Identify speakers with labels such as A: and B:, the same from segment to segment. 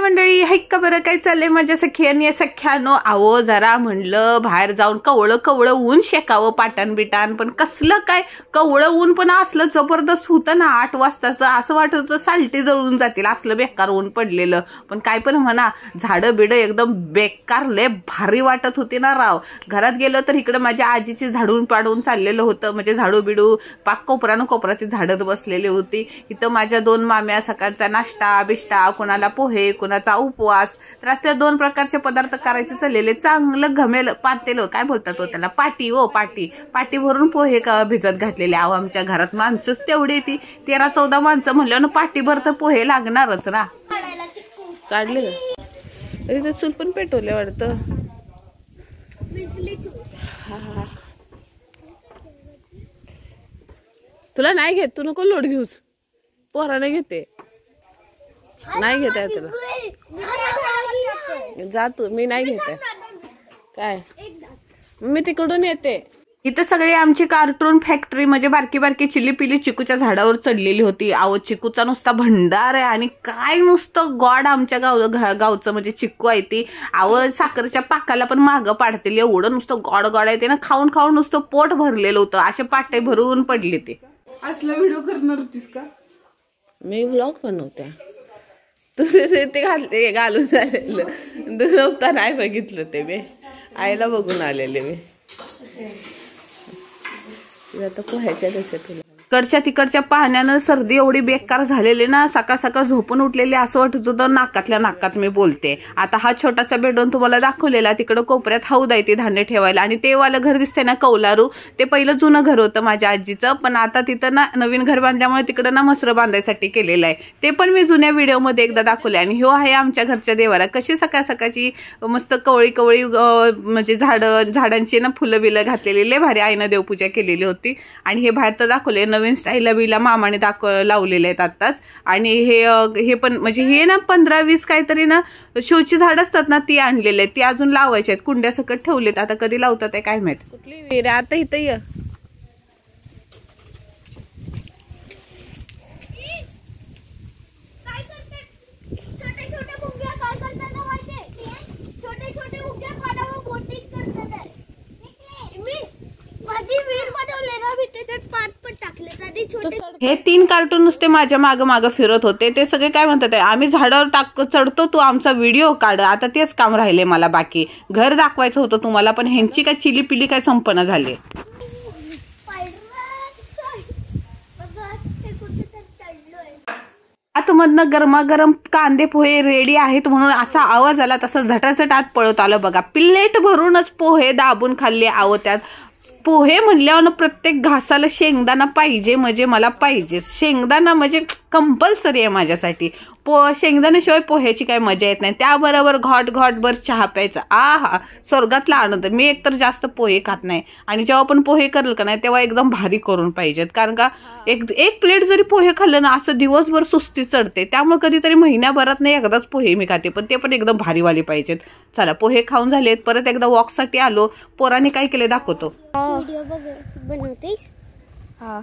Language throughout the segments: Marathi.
A: मंडळी, हाईक का बरं, काय चाललंय माझ्या सख्यानी सख्यानो? आहो जरा म्हणलं बाहेर जाऊन कवळं कवळं ऊन शेकावं पाटान बिटान, पण कसलं काय कवळं ऊन पण असलं जबरदस्त होतं ना 8 वाजताचं. असं वाटत होतं सालटी जळून जातील, असलं बेकार ऊन पडलेलं. पण काय पण म्हणा, झाडं बिडं एकदम बेकार लय भारी वाटत होती ना राव. घरात गेलो तर इकडे माझ्या आजीची झाडून पाडून चाललेलं होतं, म्हणजे झाडू बिडू पाक कोपरानं कोपरा ती झाडत बसलेली होती. इथं माझ्या 2 माम्या सकाळचा नाश्ता बिष्टा, कोणाला पोहे, कोणाचा उपवास, तर असल्या 2 प्रकारचे पदार्थ करायचे चाललेले. चांगलं घमेल पातेलं, काय बोलतात तो त्याला, पाटी. पाटी भरून पोहे भिजत घातलेले. अहो आमच्या घरात माणसंच तेवढी ती 13-14 माणसं म्हणल्यावर पाटीभर तर पोहे लागणारच ना. काढले का चूल पण पेटवले वाटतं. तुला नाही घेत, तू नको लोड घेऊस, पोराने घेते. नाही घेत आहे तुला, जा तू, मी नाही घेत आहे. काय मी तिकडून येते. इथं सगळी आमची कार्टून फॅक्टरी म्हणजे बारकी बारकी चिली पिली चिकूच्या झाडावर चढलेली होती. अहो चिकूचा नुसता भंडार आहे, आणि काय नुसतं गॉड आमच्या गावचं म्हणजे चिक्कू आहे ती. अहो साखरच्या पाकाला पण मागं पाडतील एवढं नुसतं गॉड गॉड आहे ते ना. खाऊन खाऊन नुसतं पोट भरलेलं होतं, असे पाटे भरून पडले. ते
B: असला व्हिडिओ करणार होतीस का?
A: मी व्लॉग बनवते. तुझे ते घालून झालेलं नव्हता, नाही बघितलं ते मी, आईला बघून आलेले मी. आता पोह्याच्या तुला इकडच्या तिकडच्या पाण्यानं सर्दी एवढी बेकार झालेली ना, सकाळ सकाळ झोपून उठलेली असं वाटत होतं नाकातल्या नाकात मी बोलते. आता हा छोटासा बेडरूम तुम्हाला दाखवलेला, तिकडं कोपऱ्यात हौद आहे ती धान्य ठेवायला, आणि ते वालं घर दिसतंय ना कौलारू, ते पहिलं जुनं घर होतं माझ्या आजीचं, पण आता तिथं ना नवीन घर बांधल्यामुळे तिकडं ना मसरं बांधायसाठी केलेलं आहे. ते पण मी जुन्या व्हिडिओमध्ये एकदा दाखवले. आणि ह्यो आहे आमच्या घरच्या देवाला. कशी सकाळ सकाळची मस्त कवळी कवळी म्हणजे झाडांची ना फुलं बिलं घातलेली, लय भारी आईनं देवपूजा केलेली होती. आणि हे बाहेर तर दाखवले नवीन स्टाईलला बिला मामाने लावलेले आहेत आत्ताच. आणि हे पण म्हणजे हे ना 15-20 काहीतरी ना शोची झाड असतात ना, ती आणलेले आहेत, ती अजून लावायची आहेत, कुंड्या सकट ठेवलेत. आता कधी लावतात आहे काय माहित. कुठली विहीर आता इथं ये. हे 3 कार्टून नुसते माझ्या मागं फिरत होते. ते सगळे काय म्हणतात, आम्ही झाडावर चढतो, तू आमचा व्हिडिओ काढ. आता तेच काम राहिले मला, बाकी घर दाखवायचं होतं तुम्हाला, पण ह्यांची काय चिली पिली काय संपन्न झाली. आतमधनं गरमागरम कांदे पोहे रेडी आहेत म्हणून असा आवाज आला, तसं झटाझट आत पळत आलं बघा. प्लेट भरूनच पोहे दाबून खाल्ले. आहो त्यात पोहे म्हणल्यावर प्रत्येक घासाला शेंगदाणा पाहिजे, म्हणजे मला पाहिजे शेंगदाणा, म्हणजे कंपल्सरी आहे माझ्यासाठी. शेंगदाण्याशिवाय पोह्याची काही मजा येत नाही. त्याबरोबर घॉटभर चहा प्यायचा, आहा स्वर्गातला आनंद. मी एकतर जास्त पोहे खात नाही, आणि जेव्हा पण पोहे करेल का नाही तेव्हा एकदम भारी करून पाहिजेत, कारण का एक प्लेट जरी पोहे खाल्लं ना असं दिवसभर सुस्ती चढते. त्यामुळे कधीतरी महिन्याभरात नाही एकदाच पोहे मी खाते, पण ते पण एकदम भारीवाले पाहिजेत. चला पोहे खाऊन झालेत, परत एकदा वॉकसाठी आलो. पोराने काय केले दाखवतो.
C: व्हिडिओ बनवतेस? हा,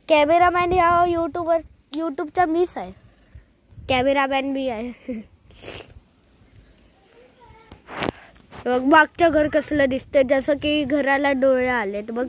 C: कॅमेरामॅन ह्या युट्यूबचा मीच आहे, कॅमेरामॅन बी आहे. बघ मागचं घर कसलं दिसतंय, जसं की घराला डोळे आलेत बघ.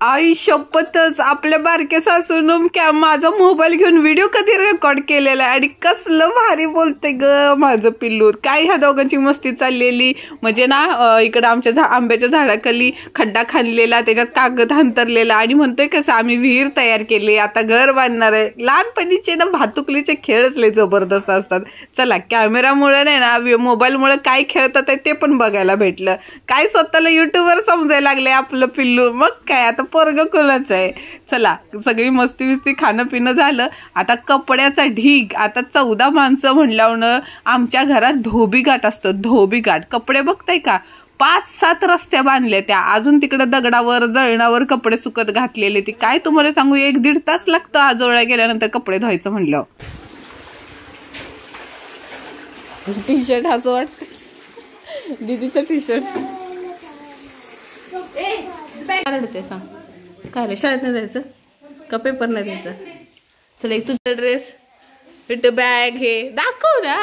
A: आई शपथच, आपल्या बारक्या सासून माझा मोबाईल घेऊन व्हिडिओ कधी रेकॉर्ड केलेला आहे, आणि कसलं भारी बोलते ग माझं पिल्लू. काय ह्या दोघांची मस्ती चाललेली, म्हणजे ना इकडं आमच्या आंब्याच्या झाडाखाली खड्डा खाणलेला, त्याच्यात कागद अंतरलेला, आणि म्हणतोय कसं आम्ही विहीर तयार केली, आता घर बांधणार आहे. लहानपणीचे ना भातुकलीचे खेळच लय जबरदस्त असतात. चला कॅमेरामुळे नाही ना, मोबाईलमुळे काय खेळतात आहे ते पण बघायला भेटलं. काय स्वतःला युट्यूबवर समजायला लागले आपलं पिल्लू. मग काय आता पोरग कोणाचं आहे. चला सगळी मस्ती विस्ती खाणं पिणं झालं. आता कपड्याचा ढीग. आता 14 माणसं म्हणल्यावर आमच्या घरात धोबीघाट असतो, धोबीघाट. कपडे बघताय का, 5-7 रस्त्या बांधले त्या, अजून तिकडे दगडावर जळणावर कपडे सुकत घातलेले. ती काय तुम्हाला सांगू, 1-1.5 तास लागतं आजोळ्या गेल्यानंतर कपडे धुवायचं म्हणलं. टी शर्ट असं वाटत दीदीचं टी शर्ट. काय रडते सांग, काय रे शाळेत नाही जायचं का, पेपर नाही द्यायचं? चला तुझा ड्रेस बॅग हे दाखव ना.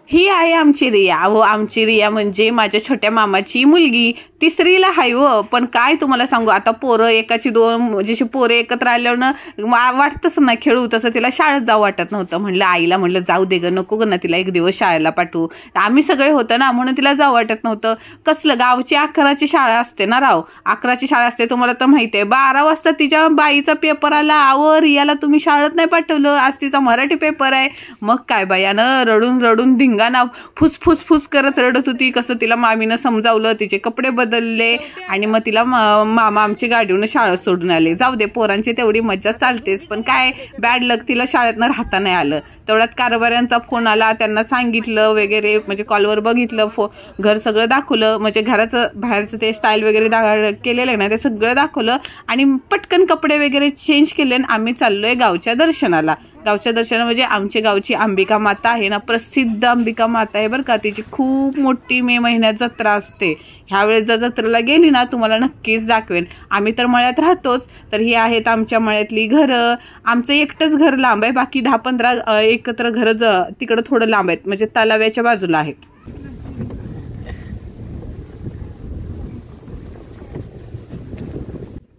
A: ही आहे आमची रिया. हो, आमची रिया म्हणजे माझ्या छोट्या मामाची मुलगी. तिसरीला हाय व. पण काय तुम्हाला सांगू, आता पोरं एकाची दोन जशी पोरं एकत्र आल्यावर वाटतच ना खेळू, तसं तिला शाळेत जाऊ वाटत नव्हतं. म्हणलं आईला म्हणलं जाऊ दे ग, नको ग ना तिला एक दिवस शाळेला पाठवू. आम्ही सगळे होतो ना म्हणून तिला जाऊ वाटत नव्हतं. कसलं गावची 11ची शाळा असते ना राव, 11ची शाळा असते तुम्हाला तर माहिती आहे. 12 वाजता तिच्या बाईचा पेपर आला. आवर रियाला तुम्ही शाळेत नाही पाठवलं, आज तिचा मराठी पेपर आहे. मग काय बायानं रडून रडून धिंगाणा फुस करत रडत होती. कसं तिला मामीनं समजावलं, तिचे कपडे बदलले आणि मग तिला मामा आमची गाडीवरून शाळेत सोडून आले. जाऊ दे, पोरांची तेवढी मज्जा चालतेच. पण काय बॅड लक, तिला शाळेतनं राहता नाही आलं. तेवढ्यात कारभाऱ्यांचा फोन आला, त्यांना सांगितलं वगैरे, म्हणजे कॉलवर बघितलं, घर सगळं दाखवलं, म्हणजे घराचं बाहेरचं ते स्टाईल वगैरे केलेलं आहे ना ते सगळं दाखवलं आणि पटकन कपडे वगैरे चेंज केले आणि आम्ही चाललोय गावच्या दर्शनाला. गावच्या दर्शना म्हणजे आमच्या गावची अंबिका माता आहे ना, प्रसिद्ध अंबिका माता आहे बरं का. तिची खूप मोठी मे महिन्यात जत्रा असते. ह्यावेळेस जर जत्रेला गेली ना तुम्हाला नक्कीच दाखवेन. आम्ही तर मळ्यात राहतोच, तर ही आहेत आमच्या मळ्यातली घरं. आमचं एकटंच घर लांब आहे, बाकी 10-15 एकत्र घरं तिकडं थोडं लांब आहेत, म्हणजे तलाव्याच्या बाजूला आहेत.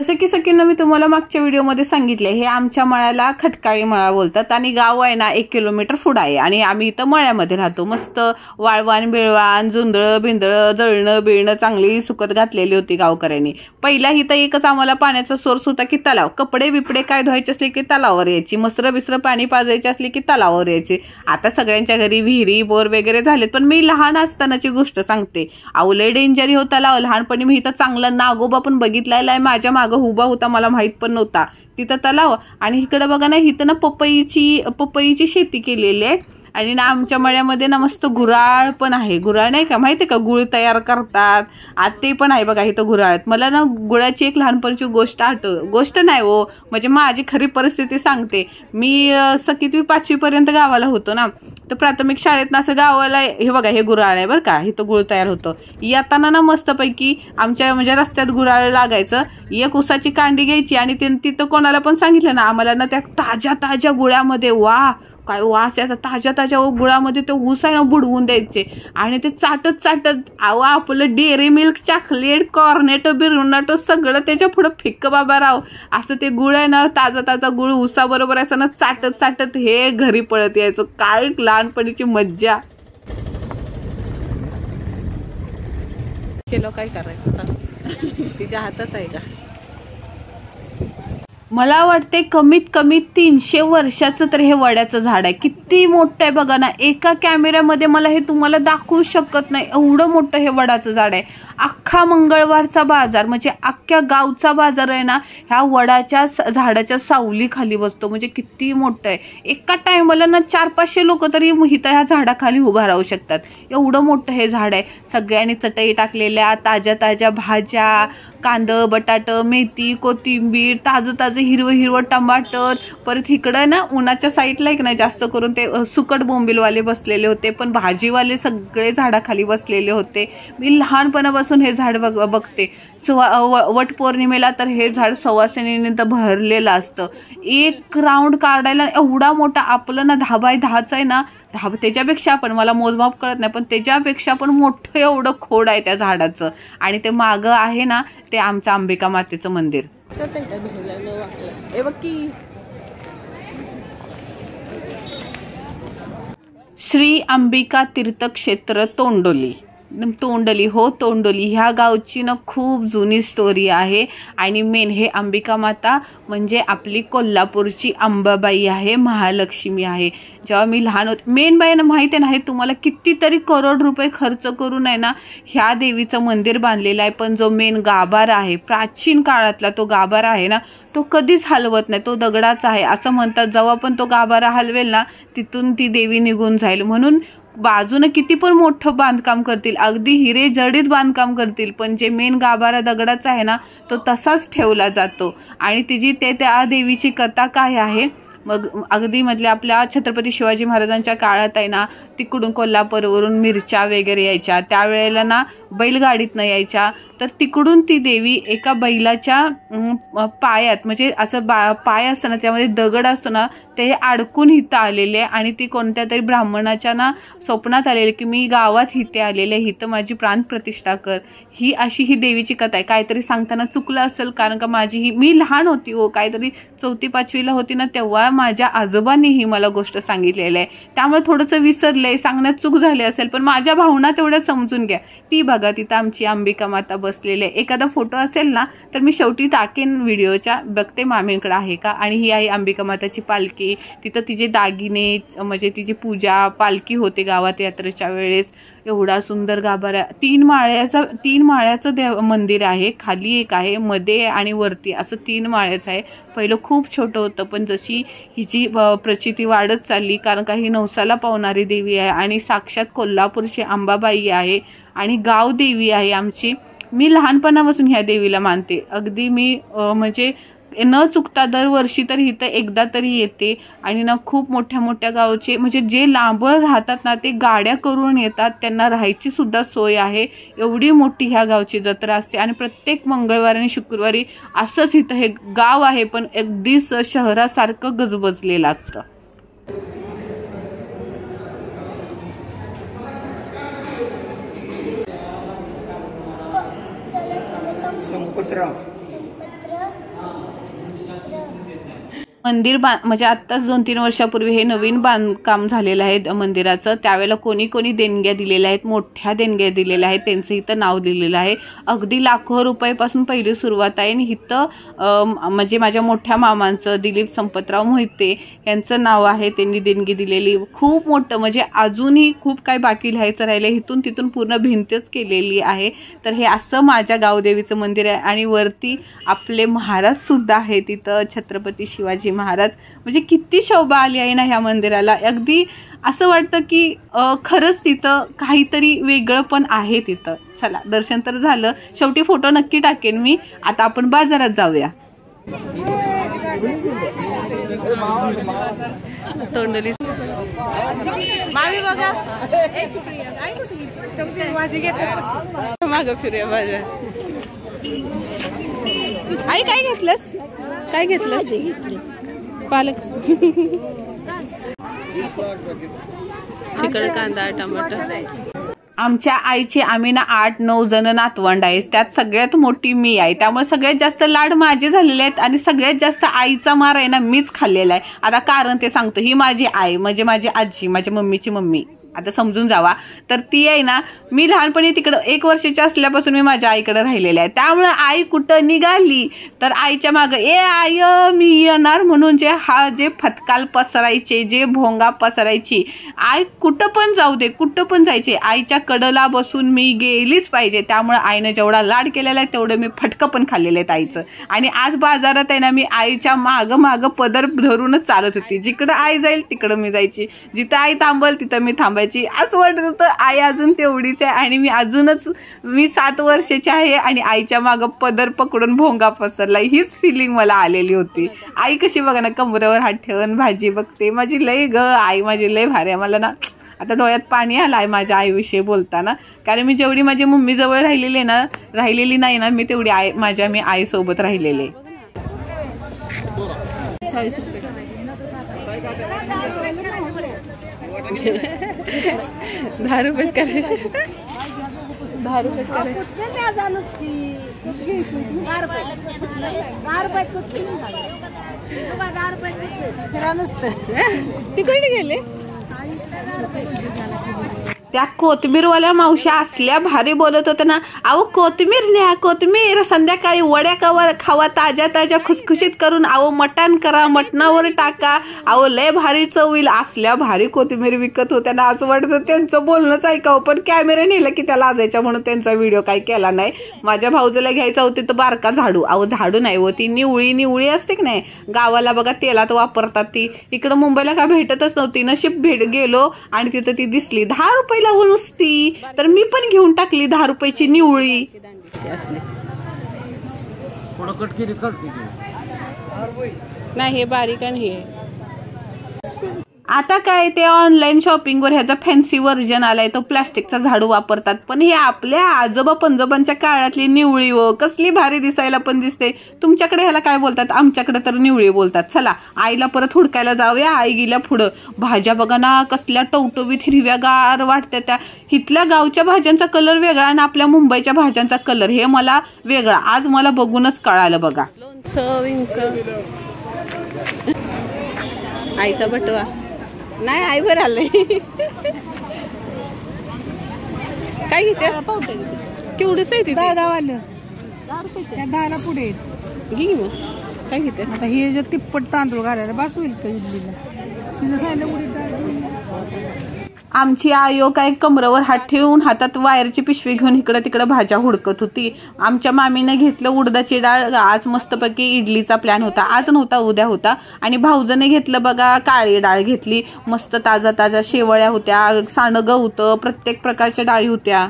A: जसं की सकीनं मी तुम्हाला मागच्या व्हिडिओमध्ये सांगितले, हे आमच्या मळ्याला खटकाळी मळा बोलतात आणि गाव आहे ना 1 किलोमीटर पुढं आहे आणि आम्ही इथं मळ्यामध्ये राहतो. मस्त वाळवान बिळवान जुंदळं बिंदळं जळणं बिळणं चांगली सुकत घातलेली होती गावकऱ्यांनी. पहिला इथं एकच आम्हाला पाण्याचा सोर्स होता की तलाव. कपडे बिपडे काय धुवायचे असले की तलावावर यायची, मसरं बिसरं पाणी पाजायचे असले की तलावावर यायचे. आता सगळ्यांच्या घरी विहिरी बोर वगैरे झालेत. पण मी लहान असतानाची गोष्ट सांगते, आवले डेंजरी हो तलाव. लहानपणी मी इथं चांगला नागोबा पण बघितलेला आहे, माझ्या उभा होता, मला माहित पण नव्हता तिथं तलाव. आणि इकडे बघा ना, इथं ना पपईची शेती केलेली आहे आणि ना आमच्या मळ्यामध्ये ना मस्त गुराळ पण आहे. गुराळ नाही का माहिती आहे का, गुळ तयार करतात आज ते पण आहे बघा इथं गुराळात. मला ना गुळाची एक लहानपणीची गोष्ट नाही हो, म्हणजे माझी खरी परिस्थिती सांगते. मी 5वी पर्यंत गावाला होतो ना, तर प्राथमिक शाळेत ना असं गावाला हे बघा हे गुराळ आहे बरं का, इथं गुळ तयार होतं. येताना ना मस्तपैकी आमच्या म्हणजे रस्त्यात गुराळ लागायचं. एक उसाची कांडी घ्यायची आणि तिथं कोणाला पण सांगितलं ना आम्हाला ना त्या ताज्या गुळामध्ये वा काय वास याचा, ताज्या गुळामध्ये ते ऊस आहे ना बुडवून द्यायचे आणि ते चाटत आवा आपलं डेअरी मिल्क चॉकलेट कॉर्नेटो बिर्नाटो सगळं त्याच्या पुढं फिक्क बाबा राव. असं ते गुळ आहे ना ताजा गुळ ऊसाबरोबर असं ना चाटत हे घरी पळत यायचं. काय लहानपणीची मज्जा. केलं काय करायचं सांग, तिच्या हातात आहे का. मला वाटते कमीत कमी 300 वर्षाचं तर हे वड्याचं झाड आहे. किती मोठं आहे बघा ना, एका कॅमेऱ्यामध्ये मला हे तुम्हाला दाखवू शकत नाही, एवढं मोठं हे वडाचं झाड आहे. अख्खा मंगळवारचा बाजार म्हणजे अख्ख्या गावचा बाजार आहे ना ह्या वडाच्या झाडाच्या सावली खाली बसतो. म्हणजे किती मोठं आहे. एका टायमाला ना 400-500 लोक तरी इथं ह्या झाडाखाली उभा राहू शकतात, एवढं मोठं हे झाड आहे. सगळ्यांनी चटई टाकलेल्या ताज्या भाज्या, कांदा बटाट मेथी कोथिंबीर ताजं हिरवं टमाटर. परत इकडं ना उन्हाच्या साईडला एक नाही जास्त करून ते सुकट बोंबीलवाले बसलेले होते, पण भाजीवाले सगळे झाडाखाली बसलेले होते. मी लहानपणापासून हे झाड बघते. वट पौर्णिमेला तर हे झाड सवासिनीने तर भरलेलं असतं. एक राऊंड काढायला एवढा मोठा, आपलं ना 10x10चं आहे ना, त्याच्यापेक्षा पण मला मोजमाप कळत नाही पण त्याच्यापेक्षा पण मोठं एवढं खोड आहे त्या झाडाचं. आणि ते मागं आहे ना ते आमचं अंबिका मातेचं मंदिर. श्री अंबिका तीर्थक्षेत्र तोंडोली ह्या गावची ना खूप जुनी स्टोरी आहे. आणि मेन हे अंबिका माता म्हणजे आपली कोल्हापूरची अंबाबाई आहे, महालक्ष्मी आहे. जेव्हा मी लहान होते, मेन बाईंना माहिती आहे ना, हे तुम्हाला कितीतरी करोड रुपये खर्च करून आहे ना ह्या देवीचं मंदिर बांधलेलं आहे. पण जो मेन गाभारा आहे प्राचीन काळातला तो गाभारा आहे ना तो कधीच हलवत नाही, तो दगडाचा आहे असं म्हणतात. जेव्हा पण तो गाभारा हलवेल ना तिथून ती देवी निघून जाईल. म्हणून बाजूने किती पण मोठं बांधकाम करतील, अगदी हिरे जडीत बांधकाम करतील, पण जे मेन गाभारा दगडाचा आहे ना तो तसाच ठेवला जातो. आणि तिची त्या देवीची कथा काय आहे, मग अगदी म्हणजे आपल्या छत्रपती शिवाजी महाराजांच्या काळात आहे ना तिकडून कोल्हापूरवरून मिरच्या वगैरे यायच्या. त्यावेळेला ना बैलगाडीतनं यायच्या, तर तिकडून ती देवी एका बैलाच्या पायात, म्हणजे असं पाय असताना त्यामध्ये दगड असतो ना, ते अडकून इथं आलेले आणि ती कोणत्या तरी ब्राह्मणाच्या ना स्वप्नात आलेले की मी गावात इथे आलेले, इथं माझी प्राणप्रतिष्ठा कर. ही अशी ही देवीची कथा आहे. काहीतरी सांगताना चुकलं असेल, कारण का मी लहान होती हो, काहीतरी 4वी-5वीला होती ना, तेव्हा माझ्या आजोबांनी ही मला गोष्ट सांगितलेली आहे. त्यामुळे थोडंसं विसरलंय, सांगण्यात चूक झाली असेल, पण माझ्या भावना तेवढ्या समजून घ्या. ती बघा तिथं आमची अंबिका माता बसलेली आहे. एखादा फोटो असेल ना तर मी शेवटी टाकेन व्हिडिओच्या, बघते मामींकडे आहे का. आणि ही आहे अंबिका माताची पालखी. तिथं तिचे दागिने, म्हणजे तिची पूजा, पालखी होते गावात यात्रेच्या वेळेस. एवढा सुंदर गाभारा, 3 माळ्याचं मंदिर आहे. खाली एक आहे, मध्ये आणि वरती, असं 3 माळ्याचं आहे. पहिलं खूप छोटं होतं, पण जशी हिची प्रचिती वाढत चालली, कारण का ही नवसाला पावणारी देवी आहे आणि साक्षात कोल्हापूरची अंबाबाई आहे आणि गाव देवी आहे आमची. मी लहानपणापासून ह्या देवीला मानते. अगदी मी म्हणजे न चुकता दरवर्षी तर इथं एकदा तरी येते. आणि ना खूप मोठ्या मोठ्या गावचे, म्हणजे जे लांब राहतात ना, ते गाड्या करून येतात, त्यांना राहायची सुद्धा सोय आहे. एवढी मोठी ह्या गावची जत्रा असते आणि प्रत्येक मंगळवारी आणि शुक्रवारी असंच इथं हे गाव आहे, पण अगदी शहरासारखं गजबजलेलं असतं. मंदिर म्हणजे आत्ताच 2-3 वर्षापूर्वी हे नवीन बांधकाम झालेलं आहे मंदिराचं. त्यावेळेला कोणी कोणी देणग्या दिलेल्या आहेत, मोठ्या देणग्या दिलेल्या आहेत, त्यांचं इथं नाव दिलेलं आहे. अगदी लाखो रुपयापासून पहिली सुरुवात आहे. आणि इथं म्हणजे माझ्या मोठ्या मामांचं, दिलीप संपतराव मोहिते यांचं नाव आहे, त्यांनी देणगी दिलेली. खूप मोठं, म्हणजे अजूनही खूप काही बाकी लिहायचं राहिलं. इथून तिथून पूर्ण भिंतच केलेली आहे. तर हे असं माझ्या गावदेवीचं मंदिर आहे. आणि वरती आपले महाराज सुद्धा आहे तिथं, छत्रपती शिवाजी महाराज. म्हणजे किती शोभा आली आहे ना ह्या मंदिराला. अगदी असं वाटतं की खरंच तिथं काहीतरी वेगळं पण आहे तिथं. चला, दर्शन तर झालं, शेवटी फोटो नक्की टाकेन मी. आता आपण बाजारात जाऊया. तोंडली मामी बघा, मागं फिरूया बाजार. आई काय घेतलंस? काय घेतलंस? पालक, तिकडे कांदा, टमाटर. आमच्या आईची, आम्ही ना 8-9 जण नातवंड आहेत, त्यात सगळ्यात मोठी मी आहे. त्यामुळे सगळ्यात जास्त लाड माझे झालेले आहेत आणि सगळ्यात जास्त आईचा मार आहे ना मीच खाल्लेला आहे. आता कारण ते सांगतो. ही माझी आई, म्हणजे माझी आजी, माझ्या मम्मीची मम्मी, आता समजून जावा. तर ती आहे ना, मी लहानपणी तिकडं 1 वर्षाची असल्यापासून मी माझ्या आईकडे राहिलेले आहे. त्यामुळे आई कुठं निघाली तर आईच्या मागं आय मी येणार म्हणून जे फटकाल पसरायचे, जे भोंगा पसरायची. आई कुठं पण जाऊ दे, कुठं पण जायचे, आईच्या कडला बसून मी गेलीच पाहिजे. त्यामुळे आईनं जेवढा लाड केलेला आहे तेवढं मी फटकं पण खाल्लेलं आहेत आईचं. आणि आज बाजारात आहे ना, मी आईच्या मागं पदर धरूनच चालत होती. जिकडं आई जाईल तिकडं मी जायची, जिथं आई थांबल तिथं मी थांबायची. असं वाटत होतं आई अजून तेवढीच आहे आणि मी 7 वर्षाची आहे आणि आईच्या मागं पदर पकडून भोंगा पसरला. हीच फिलिंग मला आलेली होती. आई कशी बघा ना, कमरेवर हात ठेवून भाजी बघते. माझी लय आई माझी लय भारी आहे. मला ना आता डोळ्यात पाणी आलं आहे माझ्या आईविषयी बोलताना, कारण मी जेवढी माझी मम्मी जवळ राहिलेली नाही ना, मी तेवढी मी आईसोबत राहिलेले. 40 रुपये 10 रुपये करे, 10 रुपये करे. तिकडे गेले. त्या कोथिंबीरवाल्या मावश्या असल्या भारी बोलत होत्या ना, अहो कोथिंबीर न्या, कोथिंबीर संध्याकाळी वड्या खावा ताज्या ताज्या खुसखुशीत करून, अहो मटण करा, मटणावर टाका, अहो लय भारी चव होईल. असल्या भारी कोथिंबीर विकत होत्या ना, असं वाटतं त्यांचं बोलणंच ऐकावं. पण कॅमेरा नेलं की त्याला लाजायच्या म्हणून त्यांचा व्हिडिओ काही केला नाही. माझ्या भाऊजीला घ्यायचा होती तर बारका झाडू, अहो झाडू नाही होती, निवळी असते की नाही, गावाला बघा तेलात वापरतात ती. इकडं मुंबईला का भेटतच नव्हती. नशीब गेलो आणि तिथं ती दिसली 10 रुपये नुसती. तर मी पण घेऊन टाकली 10 रुपयाची निवळी. नाही हे बारीक आणि हे आता काय ते ऑनलाईन शॉपिंगवर ह्याचा फॅन्सी व्हर्जन आलाय, तो प्लास्टिकचा झाडू वापरतात. पण हे आपल्या आजोबा पंजोबांच्या काळातली निवळी व कसली भारी दिसायला पण दिसते. तुमच्याकडे ह्याला काय बोलतात? आमच्याकडे तर निवळी बोलतात. चला आईला परत हुडकायला जाऊया. आई गेल्या पुढं. भाज्या बघा ना कसल्या टवटवीत हिरव्यागार वाटत्या त्या. इथल्या गावच्या भाज्यांचा कलर वेगळा आणि आपल्या मुंबईच्या भाज्यांचा कलर हे मला वेगळा आज मला बघूनच कळालं बघा. आईचा बटवा नाही आईवर आलंय. काय घेते? केवढंच आहे तिथे?
B: 10 वालं 10ला पुढे
A: घे मग. काय घेते?
B: आता हे जे तिप्पट तांदूळ घालायला बस होईल का इडलीला? तिला सांगितलं उडीद डाळ.
A: आमची आयो काय कमरावर हात ठेवून हातात वायरची पिशवी घेऊन इकडं तिकडं भाज्या हुडकत होती. आमच्या मामीने घेतलं उडदाची डाळ. आज मस्तपैकी इडलीचा प्लॅन होता. आज नव्हता उद्या होता. आणि भाऊजने घेतलं बघा काळी डाळ घेतली. मस्त ताजा ताजा शेवळ्या होत्या, सांडगं होतं, प्रत्येक प्रकारच्या डाळी होत्या.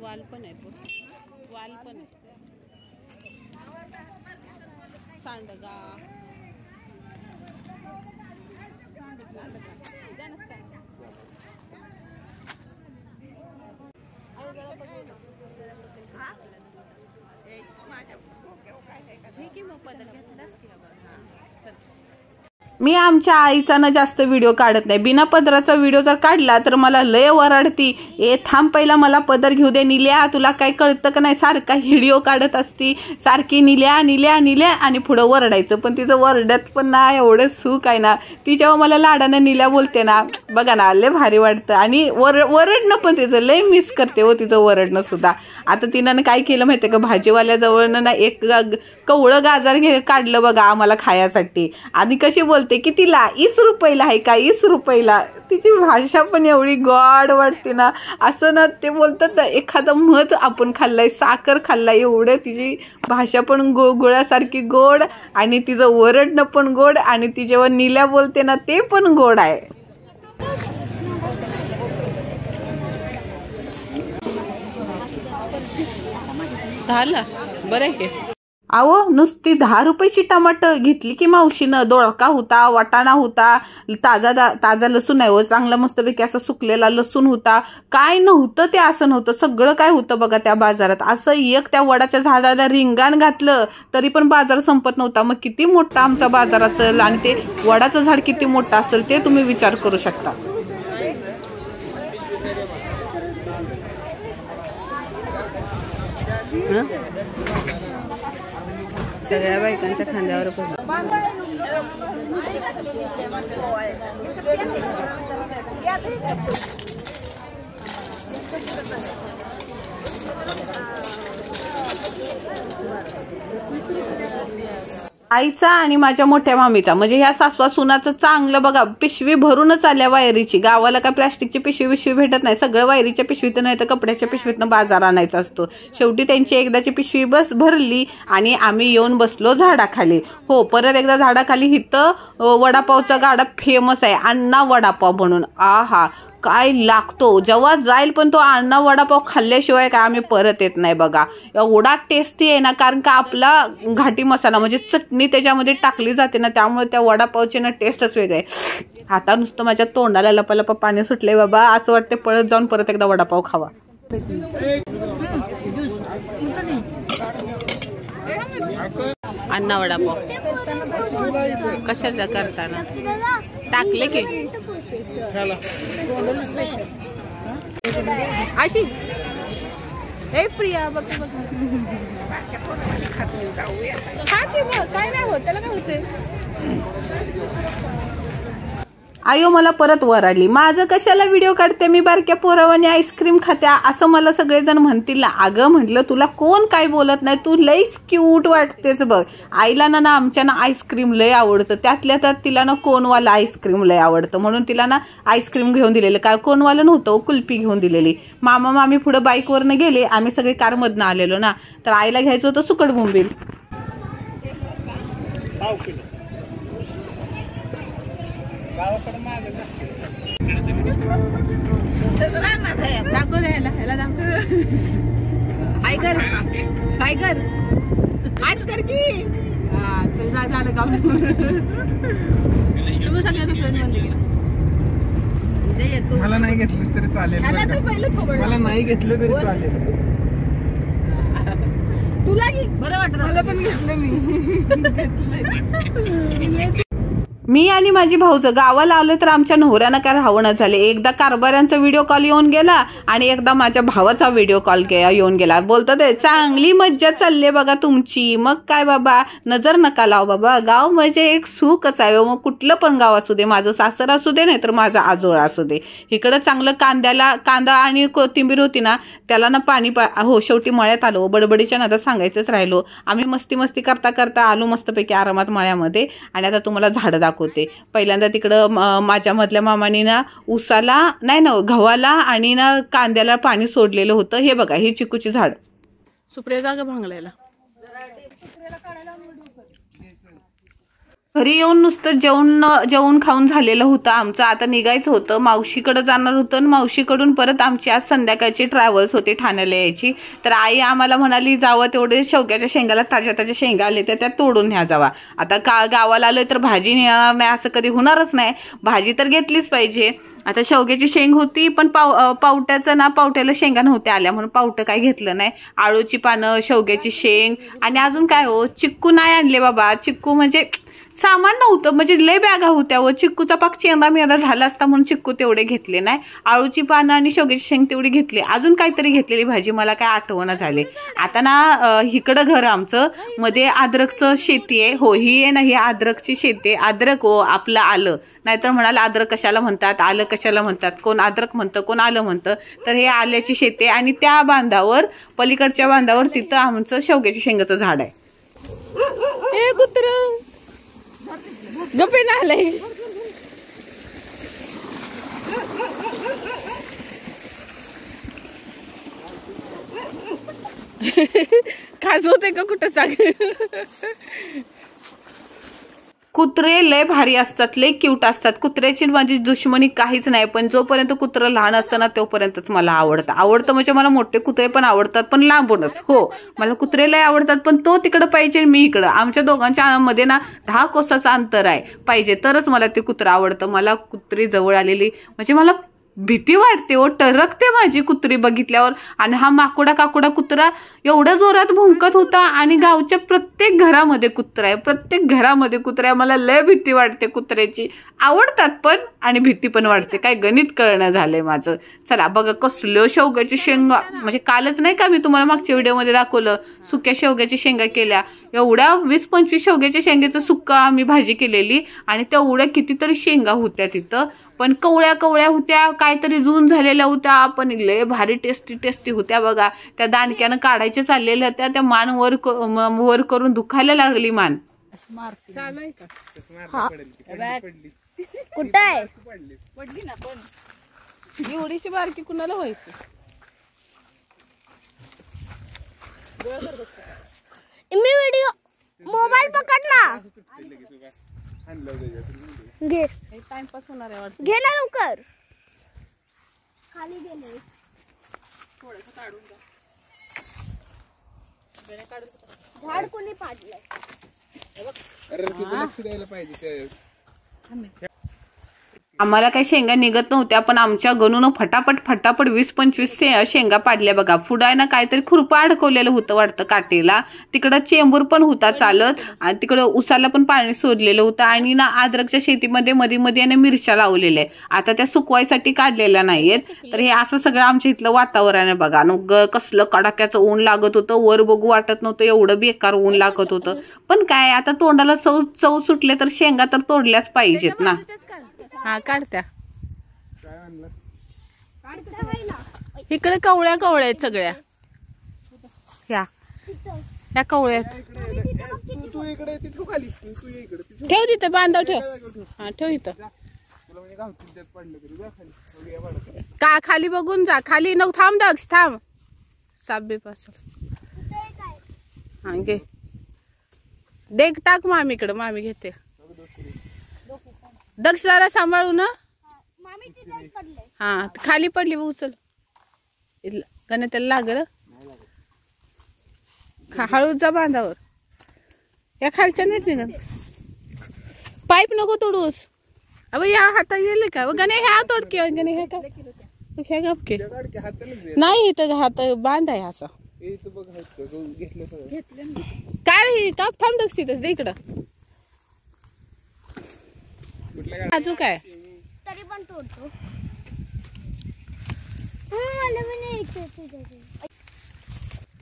A: वाल पण आहे, वाल पण आहे, सांडगा मी आमच्या आईचा ना जास्त व्हिडिओ काढत नाही. बिना पदराचा व्हिडिओ जर काढला तर मला लय वरडती. ए थांब पहिला मला पदर घेऊ दे. निल्या तुला काय कळतं का नाही? सारखा व्हिडिओ काढत असती, सारखी निल्या निल्या निल्या आणि पुढं वरडायचं. पण तिचं वरडत पण ना एवढं सुख आहे ना. ती जेव्हा मला लाडानं निल्या बोलते ना बघा ना लय भारी वाटतं. आणि वरडणं पण तिचं लय मिस करते हो तिचं वरडणं सुद्धा. आता तिनं काय केलं माहितीये का? भाजीवाल्याजवळनं ना एक कवळं गाजर काढलं बघा आम्हाला खायासाठी. आणि कशी बोलते कितीला? 20 रुपयाला आहे का? 20 रुपयाला. तिची भाषा पण एवढी गॉड वाटते ना. असं ना ते बोलतात ना एखादं मध आपण खाल्लंय, साखर खाल्लाय, एवढं तिची भाषा पण गुळासारखी गोड आणि तिचं वरडणं पण गोड आणि ती जेव्हा निल्या बोलते ना ते पण गोड आहे. झालं बरं आहे की. अहो नुसती 10 रुपयाची टमाटर घेतली की मावशीनं. दोळका होता, वाटाणा होता, ताजा लसूण आहे हो चांगला मस्तपैकी असा सुकलेला लसूण होता. काय नव्हतं ते असं नव्हतं, सगळं काय होतं बघा त्या बाजारात. असं एक त्या वडाच्या झाडाला रिंगाण घातलं तरी पण बाजार संपत नव्हता. मग किती मोठा आमचा बाजार असेल आणि ते वडाचं झाड किती मोठं असेल ते तुम्ही विचार करू शकता. सगळ्या बायकांच्या खांद्यावर आईचा आणि माझ्या मोठ्या मामीचा म्हणजे ह्या सासवा सुनाचं चांगलं बघा पिशवी भरूनच आल्या वायरीची. गावाला काय प्लास्टिकची पिशवी भेटत नाही. सगळं वायरीच्या पिशवीत नाही तर कपड्याच्या पिशवीतनं बाजार आणायचा असतो. शेवटी त्यांची एकदाची पिशवी भरली आणि आम्ही येऊन बसलो झाडाखाली. हो परत एकदा झाडाखाली. इथं वडापावचा गाडा फेमस आहे, अण्णा वडापाव म्हणून. आहा काय लागतो जेव्हा जाईल पण तो अण्णा वडापाव खाल्ल्याशिवाय काय आम्ही परत येत नाही बघा. एवढा टेस्टी आहे ना, कारण का आपला घाटी मसाला म्हणजे चटणी त्याच्यामध्ये टाकली जाते ना, त्यामुळे त्या वडापावची ना टेस्टच वेगळी आहे. आता नुसतं माझ्या तोंडाला लपालपा पाणी सुटले बाबा. असं वाटते पळत जाऊन परत एकदा वडापाव खावा. अण्णा वडापाव कशाला करताना टाकले की अशी ए प्रिया बघ काय नाही होत त्याला काय होते. आयो मला परत वराडली. माझं कशाला व्हिडिओ काढते मी बारक्या पोरावानी आईस्क्रीम खात्या असं मला सगळेजण म्हणतील ना. अगं म्हटलं तुला कोण काय बोलत नाही, तू लईच क्यूट वाटतेच बघ. आईला ना आमच्या ना आईस्क्रीम लय आवडतं. त्यातल्या त्यात तिला ना कोनवाला आईस्क्रीम लय आवडतं म्हणून तिला ना आईस्क्रीम घेऊन दिलेलं. कारण कोनवाला नव्हतं, कुल्फी घेऊन दिलेली. मामा मामी पुढे बाईकवरनं गेले, आम्ही सगळे कारमधनं आलेलो ना. तर आईला घ्यायचं होतं सुकट बोंबील. दाखव ह्याला दाखव. हाय कर हाय कर आज कर की. हा चल जा झालं गाव. तुम्ही सगळ्यांना फ्रेंड मध्ये गेला.
D: मला नाही घेतलीस तरी चालेल. मला नाही घेतलं तरी चालेल.
A: तुला की बरं वाटत. मला पण घेतलं मी. मी आणि माझी भाऊचं गावाला आलो तर आमच्या नवऱ्यानं काय राहणं झाले. एकदा कारभाऱ्यांचा व्हिडिओ कॉल येऊन गेला आणि एकदा माझ्या भावाचा व्हिडिओ कॉल येऊन गेला. बोलतात चांगली मज्जा चालली बघा तुमची. मग काय बाबा नजर नका लाव बाबा. गाव म्हणजे एक सुखच आहे. मग कुठलं पण गाव असू दे, माझं सासर असू दे नाही तर माझा आजोळा असू दे. इकडं चांगलं कांदा आणि कोथिंबीर होती ना त्याला ना पाणी हो शेवटी मळ्यात आलो. बडबडीच्या नादात सांगायचंच राहिलो. आम्ही मस्ती करता करता आलो मस्तपैकी आरामात मळ्यामध्ये. आणि आता तुम्हाला झाडं दाखवते. पहिल्यांदा तिकडं माझ्या मधल्या मामानी ना उसाला नाही ना गव्हाला आणि ना कांद्याला पाणी सोडलेलं होतं. हे बघा ही चिकूची झाड. सुप्रिया जागा भांगलायला. घरी येऊन नुसतं जेवून खाऊन झालेलं होतं आमचं. आता निघायचं होतं. मावशीकडे जाणार होतं. मावशीकडून परत आमची आज संध्याकाळची ट्रॅव्हल्स होती ठाण्याला यायची. तर आई आम्हाला म्हणाली जावं तेवढे शेवग्याच्या शेंगाला ताज्या शेंगा आले तर त्या तोडून न्या जावा. आता गावाला आलोय तर भाजी नेणार नाही असं कधी होणारच नाही. भाजी तर घेतलीच पाहिजे. आता शेवग्याची शेंग होती पण पावट्याला शेंगा नव्हत्या आल्या म्हणून पावटं काही घेतलं नाही. आळूची पानं, शेवग्याची शेंग आणि अजून काय हो चिक्कू नाही आणले बाबा. चिक्कू म्हणजे सामान नव्हतं म्हणजे लय बॅगा होत्या व चिक्कूचा पाक चेंदा झाला असता म्हणून चिक्कू तेवढे घेतले नाही. आळूची पानं आणि शेवग्याची शेंग तेवढी घेतली. अजून काहीतरी घेतलेली भाजी मला काय आठवणं झाले. आता ना इकडं घर आमचं मध्ये अद्रकचं शेती आहे. हो ही आहे ना ही अद्रकची शेती आहे. अद्रक हो आपलं आलं नाहीतर म्हणाल अद्रक कशाला म्हणतात आलं कशाला म्हणतात. कोण अद्रक म्हणतं कोण आलं म्हणतं. तर हे आल्याची शेती आहे आणि त्या बांधावर पलीकडच्या बांधावर तिथं आमचं शेवग्याची शेंगाचं झाड आहे. हे कुत्रं गप्पे नालय. खाजवते का कुठं सांग. कुत्रे लय भारी असतात. लय क्यूट असतात. कुत्र्याची माझी दुश्मनी काहीच नाही. पण जोपर्यंत कुत्रं लहान असतं ना तोपर्यंतच मला आवडतं म्हणजे मला मोठे कुत्रे पण आवडतात पण लांबूनच. हो मला कुत्रे लय आवडतात पण तो तिकडं पाहिजे मी इकडं. आमच्या दोघांच्या मध्ये ना 10 कोसाचं अंतर आहे पाहिजे तरच मला ते कुत्रं आवडतं. मला कुत्री जवळ आलेली म्हणजे मला भीती वाटते हो. टरकते माझी कुत्री बघितल्यावर. आणि हा काकुडा कुत्रा एवढ्या जोरात भुंकत होता आणि गावच्या प्रत्येक घरामध्ये कुत्रा आहे. प्रत्येक घरामध्ये कुत्रा आहे. मला लय भीती वाटते कुत्र्याची. आवडतात पण आणि भीती पण वाटते. काय गणित कळणं झालंय माझं. चला बघा कसलं शेवग्याची शेंगा म्हणजे कालच नाही का मी तुम्हाला मागच्या व्हिडिओमध्ये दाखवलं सुक्या शेवग्याची शेंगा केल्या. एवढ्या 20-25 शेवग्याच्या शेंगाचं सुक्का आम्ही भाजी केलेली आणि तेवढ्या कितीतरी शेंगा होत्या तिथं. पण कवळ्या होत्या काहीतरी जून झालेल्या होत्या पण लय भारी टेस्टी होत्या बघा. त्या दांडक्यानं काढायच्या चाललेल्या होत्या. त्या मान वर करून दुखायला लागली मान. चालू का कुठं आहे पडली ना पण एवढीशी बारकी कुणाला व्हायची.
C: मी व्हिडिओ मोबाईल पकडला घे
A: टाइमपास होणार आहे वाटतं.
C: घे ना लवकर. खाली गेले
A: थोडंसं काढून द्या.
C: झाड कोणी पाडलंय.
D: लक्ष द्यायला पाहिजे.
A: आम्हाला काही शेंगा निघत नव्हत्या पण आमच्या गणून फटाफट 20-25 शेंगा पाडल्या बघा. फुडायना काहीतरी खुरपं अडकवलेलं होतं वाटतं काटेला. तिकडं चेंबूर पण होता चालत आणि तिकडं उसाला पण पाणी सोडलेलं होतं आणि ना अद्रकच्या शेतीमध्ये मध्ये मिरच्या लावलेल्या आहे. आता त्या सुकवायसाठी काढलेल्या नाहीयेत. तर हे असं सगळं आमच्या इथलं वातावरण आहे बघा. कसलं कडाक्याचं ऊन लागत होतं. वर बघू वाटत नव्हतं एवढं बेकार ऊन लागत होतं. पण काय आता तोंडाला चव सुटले तर शेंगा तर तोडल्याच पाहिजेत ना. हा काढत्या इकडे कवळ्या आहेत सगळ्या. ह्या कवळ्या ठेव तिथं बांधव ठेव. हा ठेव इथं का खाली बघून जा. खाली नको थांब थांब साबे पासून. हा घे देख टाक मामीकडे मामी घेते. दक्ष जरा सांभाळू ना. हा खाली पडली बघ, उचल गणे त्याला लागल. हळूच जा बांधावर. या खालच्या नाही निघत. पाईप नको तोडूस. अब या हाता गेले का गणे, ह्या तोडके गणे, ह्या का ह्या गपके नाही इथं हात बांध आहे असा. काय रे का थांब दक्ष तिथंच दे इकडं. अजून काय
C: तरी पण तोडतो.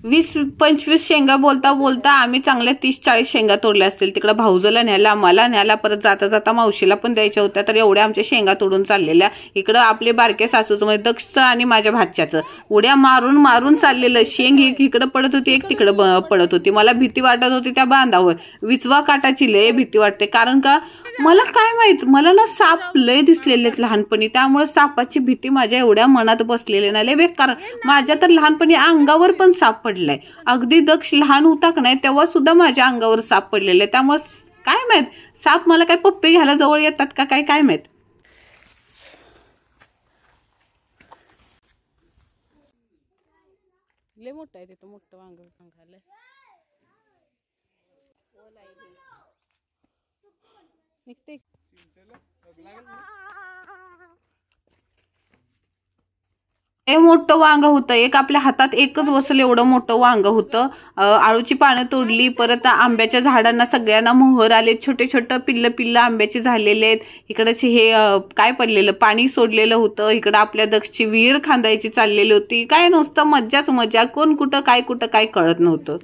A: 20-25 शेंगा बोलता बोलता आम्ही चांगल्या 30-40 शेंगा तोडल्या असतील. तिकडे भाऊजला न्यायला, मला न्यायला, परत जाता जाता मावशीला पण द्यायच्या होत्या. तर एवढ्या आमच्या शेंगा तोडून चाललेल्या. इकडं आपले बारके सासूचं म्हणजे दक्षचं आणि माझ्या भाच्याचं उड्या मारून मारून चाललेलं. शेंग एक इकडं पडत होती, एक तिकडं पडत होती. मला भीती वाटत होती त्या बांधावर. विचवा काटाची लय भीती वाटते. कारण का मला काय माहित, मला ना साप लय दिसलेले लहानपणी. त्यामुळे सापाची भीती माझ्या एवढ्या मनात बसलेली नाही. लय बेकार. माझ्या तर लहानपणी अंगावर पण साप पडलाय. अगदी दक्ष लहान होता का नाही तेव्हा सुद्धा माझ्या अंगावर साप पडलेले. त्यामुळे काय माहित साप मला काय पप्पे घ्यायला जवळ येतात का काय माहित. लय मोठं आहे तिथं, मोठं वांग खाल्लंय. निघते हे मोठं वांग होतं. एक आपल्या हातात एकच बसल एवढं मोठं वांग होतं. आळूची पानं तोडली. परत आंब्याच्या झाडांना सगळ्यांना मोहर आले. छोटे छोटे पिल्ल आंब्याचे झालेले आहेत. इकडचे हे काय पडलेलं पाणी सोडलेलं होतं. इकडं आपल्या दक्षची विहीर खांदायची चाललेली होती. काय नुसतं मज्जाच मज्जा. कोण कुठं काय कळत नव्हतं.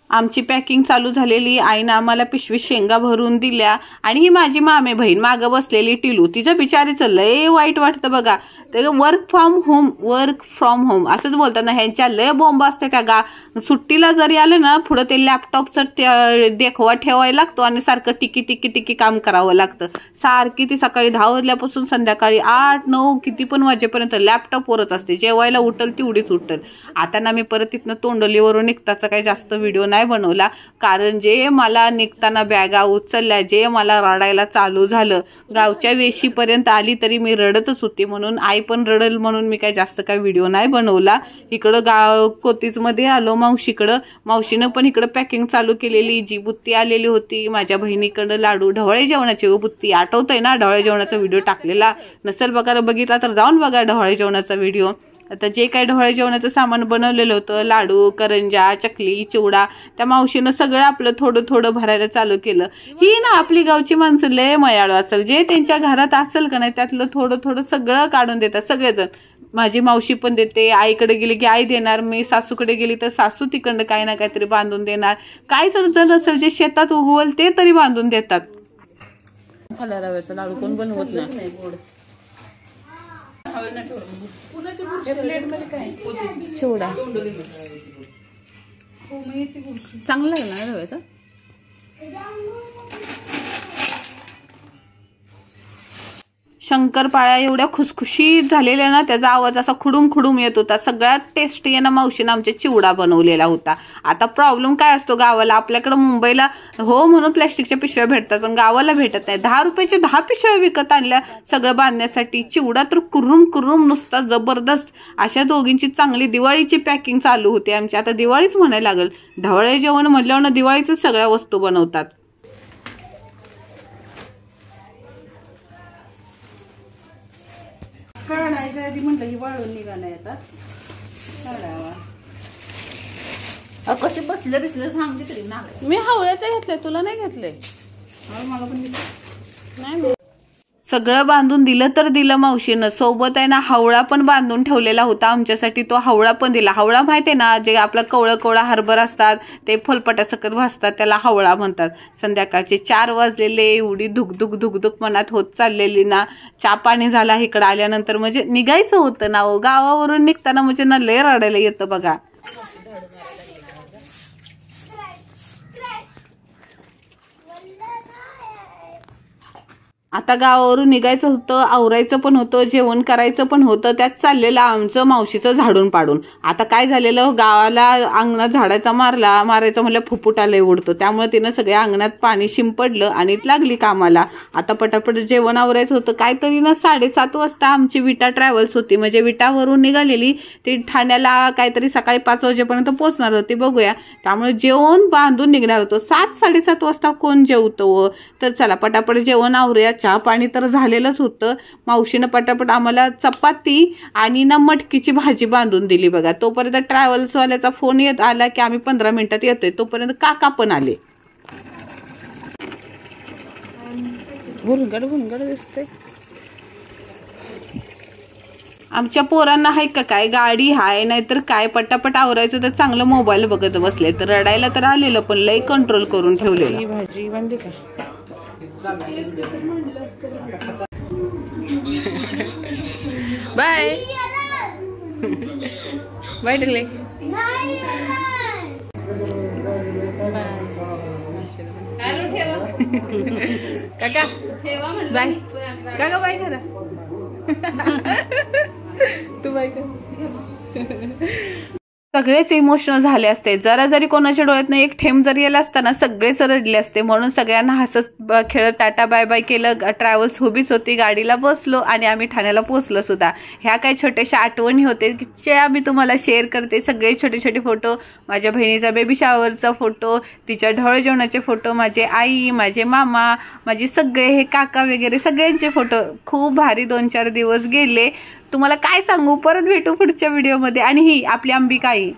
A: आमची पॅकिंग चालू झालेली. आईनं आम्हाला पिशवी शेंगा भरून दिल्या. आणि ही माझी मामे बहीण मागं बसलेली टिलू, तिचं बिचारीचं लय वाईट वाटतं बघा. ते वर्क फ्रॉम होम असंच बोलतात ना. ह्यांच्या लय बॉम्ब असते त्या सुट्टीला जरी आलं ना पुढं ते लॅपटॉपचं देखवा ठेवायला लागतो आणि सारखं टिकी काम करावं लागतं. सारखी ती सकाळी 10 वाजल्यापासून संध्याकाळी 8-9 किती पण वाजेपर्यंत लॅपटॉपवरच असते. जेवायला उठल तेवढीच उठल. आता ना मी परत तिथनं तोंडलीवरून निघताचा काही जास्त व्हिडिओ नाही बनवला. कारण जे मला निघताना बॅगा उचलल्या, जे मला रडायला चालू झालं. गावच्या वेशीपर्यंत आली तरी मी रडतच होती. म्हणून आई पण रडल म्हणून मी काही जास्त काही व्हिडिओ नाही बनवला. इकडं गाव कोतीजमध्ये आलो मावशीकडं. मावशीनं पण इकडं पॅकिंग चालू केलेली. जी बुत्ती आलेली होती माझ्या लाडू ढवळे जेवणाची बुत्ती आठवतंय ना. ढवळे जेवणाचा व्हिडिओ टाकलेला नसेल बघितला तर जाऊन बघा ढवळे जेवणाचा व्हिडिओ. आता जे काही ढवळे जेवणाचं सामान बनवलेलं होतं, लाडू, करंजा, चकली, चिवडा, त्या मावशीनं सगळं आपलं थोडं भरायला चालू केलं. ही ना आपली गावची माणसं लय मयाळू असेल. जे त्यांच्या घरात असेल का नाही त्यातलं थोडं सगळं काढून देतात सगळेजण. माझी मावशी पण देते. आईकडे गेली की आई देणार. मी सासूकडे गेली तर सासू तिकडं काही ना काहीतरी बांधून देणार. काय जर असेल जे शेतात उगवल ते तरी बांधून देतात. खाला रव्याचा लाडू कोण बनवत नाही. चिवडा चांगला लागला ना रव्याचा. शंकरपाळ्या एवढ्या खुसखुशीत झालेल्या ना, त्याचा आवाज असा खुडूम येत होता. सगळ्यात टेस्टी ना मावशीनं आमच्या चिवडा बनवलेला होता. आता प्रॉब्लेम काय असतो गावाला, आपल्याकडे मुंबईला हो म्हणून प्लॅस्टिकच्या पिशव्या भेटतात पण गावाला भेटत नाही. 10 रुपयाच्या 10 पिशव्या विकत आणल्या सगळं बांधण्यासाठी. चिवडा तर कुरुम नुसता जबरदस्त. अशा दोघींची चांगली दिवाळीची पॅकिंग चालू होती आमची. आता दिवाळीच म्हणायला लागल. ढवळे जेवण म्हटल्यावर दिवाळीच सगळ्या वस्तू बनवतात.
B: काढायच्या आधी म्हटलं की वाळून निघालाय आता काढावा.
A: कसे बसले सांगते तरी ना. मी हवळ्याचं घेतलंय, तुला नाही घेतलंय.
B: मला पण
A: नाही सगळं बांधून दिलं तर दिलं मावशीनं. सोबत आहे ना हवळा पण बांधून ठेवलेला होता आमच्यासाठी. तो हवळा पण दिला. हवळा माहिती आहे ना, जे आपलं कवळा हरभर असतात ते फलपटासकट भाजतात त्याला हवळा म्हणतात. संध्याकाळचे 4 वाजलेले. एवढी धुकधुक मनात होत चाललेली ना. चहा पाणी झाला इकडं आल्यानंतर. म्हणजे निघायचं होतं ना. गावावरून निघताना म्हणजे ना लय रडायला येतं बघा. आता गावावरून निघायचं होतं, आवरायचं पण होतं, जेवण करायचं पण होतं. त्यात चाललेलं आमचं मावशीचं झाडून पाडून. आता काय झालेलं, गावाला अंगणात झाडाचा मारायचं म्हणलं फुफुटा लय उडतो, त्यामुळे तिनं सगळ्या अंगणात पाणी शिंपडलं आणि लागली कामाला. आता पटापट जेवण आवरायचं होतं. काहीतरी ना 7:30 वाजता आमची विटा ट्रॅव्हल्स होती, म्हणजे विटावरून निघालेली ती ठाण्याला काहीतरी सकाळी 5 वाजेपर्यंत पोहोचणार होती. बघूया, त्यामुळे जेवण बांधून निघणार होतं. 7-7:30 वाजता कोण जेवतो? तर चला पटापट जेवण आवरूया. चहा पाणी तर झालेलंच होतं. मावशीनं पटापट आम्हाला चपाती आणि ना मटकीची भाजी बांधून दिली बघा. तोपर्यंत ट्रॅव्हल्सवाल्याचा फोन येत आला की आम्ही 15 मिनिटात येतोय. तोपर्यंत काका पण आले.
B: भुनगड दिसते.
A: आमच्या पोरांना आहे का काय गाडी हाय, नाहीतर काय पटापट आवरायचं तर चांगलं मोबाईल बघत बसले. तर रडायला तर आलेलं, पण लई कंट्रोल करून ठेवलेलं.
B: ही भाजी बांधली का?
A: बाय बाय टकले. काका बाय. काका बाय करा. तू बाय कर. सगळेच इमोशनल झाले असते. जरा जरी कोणाच्या डोळ्यातनं एक थेंब जरी आला असता ना, सगळेच रडले असते. म्हणून सगळ्यांना हसत खेळत टाटा बाय बाय केलं. ट्रॅव्हल्स उभीच होती, गाडीला बसलो आणि आम्ही ठाण्याला पोहोचलो सुद्धा. ह्या काही छोट्याशा आठवणी होते ज्या मी तुम्हाला शेअर करते. सगळे छोटे छोटे फोटो, माझ्या बहिणीचा बेबी शॉवरचा फोटो, तिच्या ढवळ जेवणाचे फोटो, माझे आई, माझे मामा, माझे सगळे हे काका वगैरे सगळ्यांचे फोटो. खूप भारी 2-4 दिवस गेले. तुम्हाला काय सांगू. परत भेटू पुढच्या व्हिडिओमध्ये. आणि ही आपली अंबिका आई.